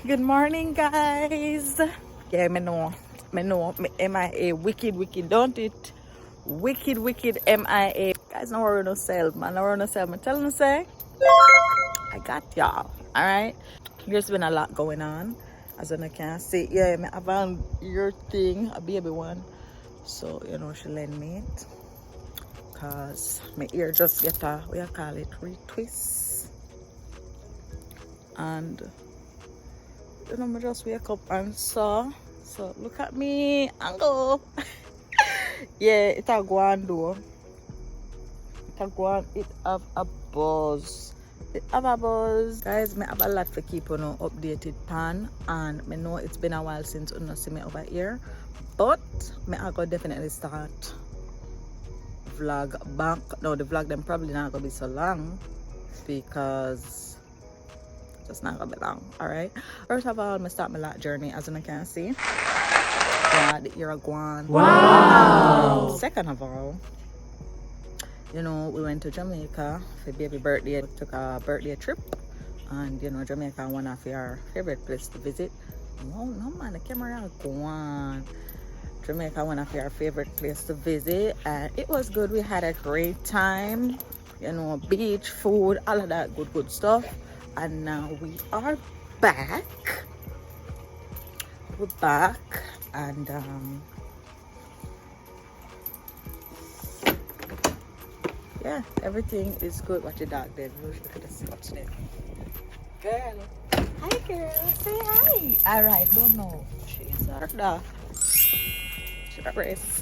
Good morning, guys. Yeah, me know, me MIA, wicked, don't it? Wicked MIA. Guys, no worry, no sell, man, no worry, no sell. Me tell you, say, I got y'all, all right? There's been a lot going on, as you can see. Yeah, me have an ear thing, a baby one. So, she lend me it. Because my ear just get a, what you call it, retwist. And I just wake up and saw. So look at me and go. Yeah, it a go on though. It a go on. It have a buzz. It have a buzz. Guys, me have a lot to keep on updated pan, and me know it's been a while since you see me over here. But me I go definitely start vlog back. No, the vlog them probably not gonna be so long because just not gonna be long. Alright. First of all, me start my lot journey as you can see. Yeah, the Iraguan. Wow! Second of all, we went to Jamaica for baby birthday. We took a birthday trip, and Jamaica one of our favorite place to visit. Oh no man, the camera gone. Jamaica one of our favorite place to visit, and it was good. We had a great time. Beach, food, all of that good stuff. And now we are back. We're back, and yeah, everything is good. Watch your dog there. Look at this. Watch it. Girl. Hi, girl. Say hi. All right. Don't know. She's our dog. She's a race.